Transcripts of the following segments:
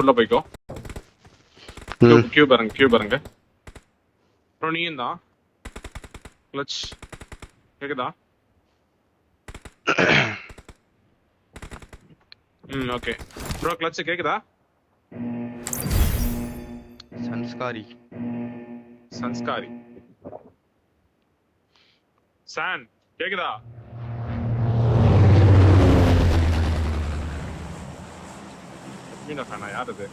உள்ள போய்க்கோ. கியூப் பாருங்க அப்புறம் நீயும் தான் கிளச் கேக்குதா? ஓகே ப்ரோ கிளச் கேக்குதா? சன்ஸ்காரி சான் கேக்குதா? மீனா ஃபேனா யார் அது?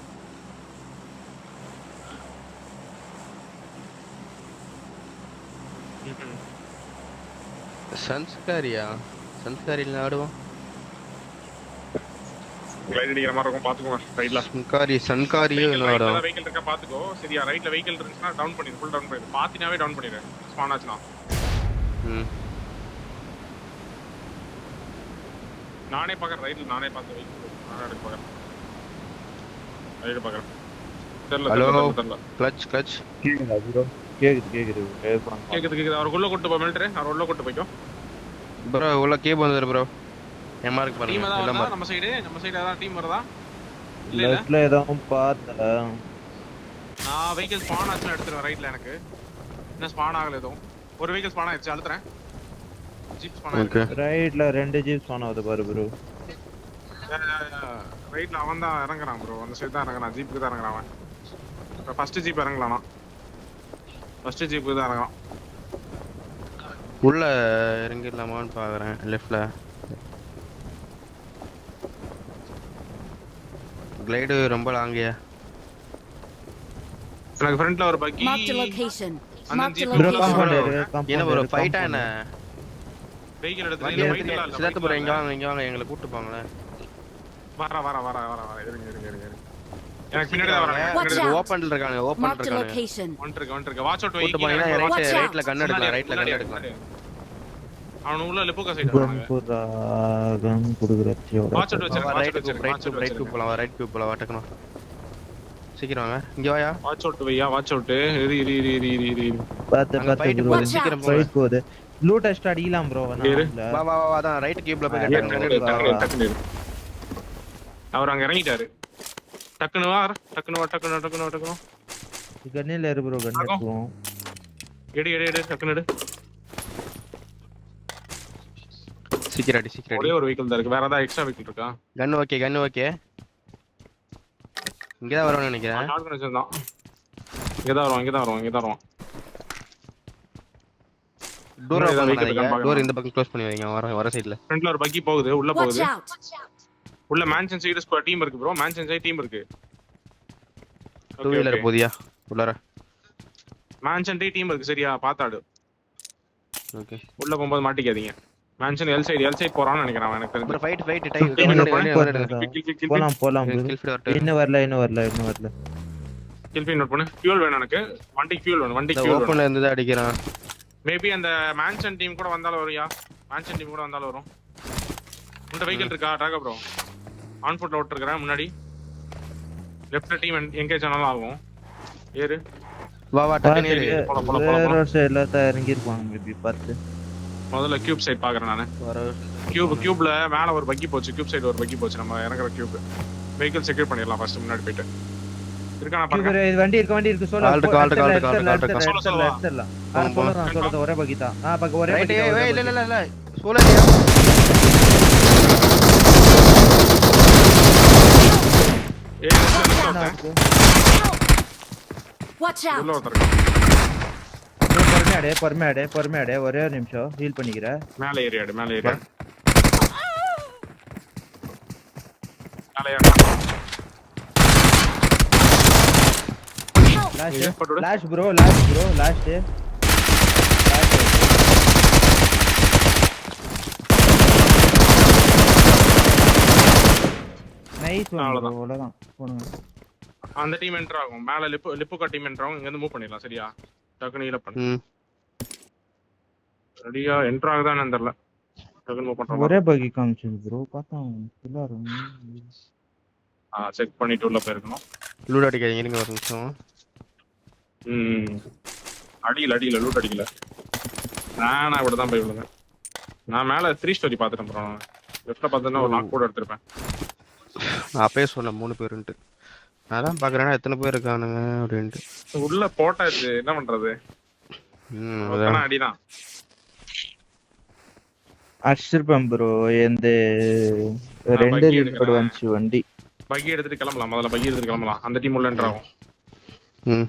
சன்ஸ்காரியில் ஆடுவோம். கிளைட் அடிக்கிற மாதிரி இருக்கும் பாத்துக்கோங்க. ரைட்ல சன்காரியோ ஆடும். வெஹிக்கிள் இருக்கா பாத்துக்கோ. சரியா ரைட்ல வெஹிக்கிள் இருந்துச்சுன்னா டவுன் பண்ணிடு. ஃபுல் டவுன் பண்ணிடு. பாத்தினாவே டவுன் பண்ணிடு. ஸ்பான் ஆச்சுனா. நானே பாக்கறேன் ரைட்ல நானே பாத்து வெஹிக்கிள் நானே பாக்கறேன். ரைட் பாக்கறேன். தெரியல. கிளச் கேக்குதா ப்ரோ? கேக்குது. அவர் உள்ள கூட்டி போய் மிலிட்டரி. அவர் உள்ள கூட்டி போய்க்கோ. ப்ரோ உள்ள கேப் வந்துரு ப்ரோ. எம்ஆர்க்கு பாருங்க. டீம் தான் நம்ம சைடு ஏதாவது டீம் வருதா? இல்ல லெஃப்ட்ல ஏதோ பார்த்தா நான் வெஹிக்கிள் ஸ்பான் ஆச்சுனா எடுத்துறேன் ரைட்ல. எனக்கு என்ன ஸ்பான் ஆகல ஏதோ. ஒரு வெஹிக்கிள் ஸ்பான் ஆயிடுச்சு அழுத்துறேன். ஜீப் ஸ்பான் ஆயிடுச்சு. ரைட்ல 2 ஜீப் ஸ்பான் ஆகுது பாரு ப்ரோ. ரைட்ல அவன் தான் இறங்குறான் ப்ரோ. அந்த சைடு தான் இறங்குறான். ஜீப்புக்கு தான் இறங்குறான் அவன். ஃபர்ஸ்ட் ஜீப் இறங்கலாம். ஃபர்ஸ்ட் ஜீப்புக்கு தான் இறங்குறான். உள்ள இறங்கிடலாமான்னு பாக்குறேன் லெஃப்ட்ல. கிளைடு ரொம்ப லாங்கியா. எனக்கு ஃப்ரண்ட்ல ஒரு பக்கி. அந்த ஜீப் என்ன ப்ரோ ஃபைட்டா என்ன? வெஹிக்கிள் எடுத்து இல்ல ஃபைட் இல்ல. சிதத்து ப்ரோ இங்க வாங்க எங்களை கூட்டி போங்களே. வர இருங்க. எனக்கு பின்னாடி தான் வராங்க. ஓபன்ல இருக்காங்க. ஒன் இருக்கு. வாட்ச் அவுட் கூட்டி போறீங்கன்னா ரைட்ல கன் எடுக்கலாம். அவன் உள்ள லிப்புகா சைடு வராங்க. கன் குடுக்குறச்சியோட வாட்ச் அவுட் வச்சிருங்க. ரைட் கியூப் போலாம் வாட்டக்கணும். சீக்கிரம் வாங்க. இங்க வாயா. Watch out. இரு. பாத்து சீக்கிரம் ஃபைட் போகுது. லூட் அடிச்சு அடிக்கலாம் ப்ரோ. வா அதான் ரைட் கியூப்ல போய் டக்குனு அவர் அங்க இறங்கிட்டாரு. டக்குனு வா. கன்னில இரு ப்ரோ. கன் எடுப்போம். எடு டக்குனு எடு. சீக்கிரம் ஒரே ஒரு வெஹிக்கிள் தான் இருக்கு. வேற ஏதாவது எக்ஸ்ட்ரா வெஹிக்கிள் இருக்கா? கன் ஓகே. இங்க தான் வரணும்னு நினைக்கிறேன். ஷார்ட் கன் வச்சிருந்தான். இங்க தான் வருவான். டோர் இந்த பக்கம் க்ளோஸ் பண்ணி வைங்க. வர சைடுல ஃப்ரண்ட்ல ஒரு பக்கி போகுது. உள்ள மேன்ஷன் சைடு ஸ்குவாட் டீம் இருக்கு ப்ரோ. மேன்ஷன் சைடு டீம் இருக்கு. டூ வீலர் போதியா உள்ளார. மேன்ஷன் டீம் இருக்கு. சரியா பாத்தாடு. ஓகே உள்ள போகும்போது மாட்டிக்காதீங்க. மேன்ஷன் எல் சைடு போறான்னு நினைக்கிறேன் எனக்கு தெரிஞ்சு. ப்ரோ ஃபைட் போலாம் இன்னும் வரல. கில் ஃபீல் நோட் பண்ணு. ஃபியூல் வேணும் எனக்கு. வண்டிக்கு ஃபியூல் வேணும். ஓபன்ல இருந்து தான் அடிக்கிறான். மேபி அந்த மேன்ஷன் டீம் கூட வந்தாலும் வரும். இந்த வெஹிக்கிள் இருக்கா டாகா ப்ரோ? ஆன் ஃபுட்ல ஓட்டிருக்கேன் முன்னாடி. லெஃப்ட்ல டீம் எங்கேஜ் ஆனாலும் ஆகும். ஏறு. வா டக்குனு ஏறு. வேற சைடுல தான் இறங்கி இருப்பாங்க மேபி பார்த்து. முதல்ல கியூப் சைடு பாக்குறேன் நானு. கியூப்ல மேல ஒரு பக்கி போச்சு. கியூப் சைடு ஒரு பக்கி போச்சு. நம்ம இறங்குற கியூப் வெஹிக்கிள் செக்யூர் பண்ணிடலாம் ஃபர்ஸ்ட். முன்னாடி போயிட்டு இருக்கானா பாருங்க. வண்டி இருக்கு சோலா. சொல்றது ஒரே பக்கி தான். ஒரே ரைட். இல்ல சோலாடியா. Watch out. பொறுமையாடே ஒரே ஒரு நிமிஷம் ஹீல் பண்ணிக்கிறேன். மேலே ஏறியாடு. Last bro last. நைஸ் அவ்வளவுதான். அந்த டீம் என்டர் ஆகும். மேல லிப்புகா டீம் என்டர் ஆகும். இங்க இருந்து மூவ் பண்ணிடலாம். சரியா டக்குனு ஹீல் பண்ணு. ரெடியா என்டர் ஆகுதான்னு தெரியல. டக்குனு மூவ் பண்றோம். ஒரே பக்கி காமிச்சது ப்ரோ. பார்த்தா எல்லார செக் பண்ணிட்டு உள்ள போயிருக்கணும். லூட் அடிக்காதீங்க. இருங்க ஒரு நிமிஷம். அடிக்கல லூட் அடிக்கல. நான் இப்படி தான் போய் விழுந்தேன். நான் மேல 3 ஸ்டோரி பார்த்துட்டேன் ப்ரோ. லெஃப்ட்ல பார்த்தேன்னா ஒரு நாக் கூட எடுத்திருப்பேன். நான் அப்பயே சொன்னேன் 3 பேருன்ட்டு. அதான் பாக்குறேன்னா எத்தனை பேர் இருக்கானுங்க அப்படின்ட்டு. உள்ள போட்டாச்சு, என்ன பண்றது? அதான். அடிதான். அடிச்சிருப்பேன் ப்ரோ. எந்த 2 பக்கி ரீலோட் எடுக்கிறேன். வந்துச்சு வண்டி. பக்கி எடுத்துட்டு கிளம்பலாம், முதல்ல பக்கி எடுத்துட்டு கிளம்பலாம். அந்த டீம் உள்ள என்ட்ரு ஆகும். ம்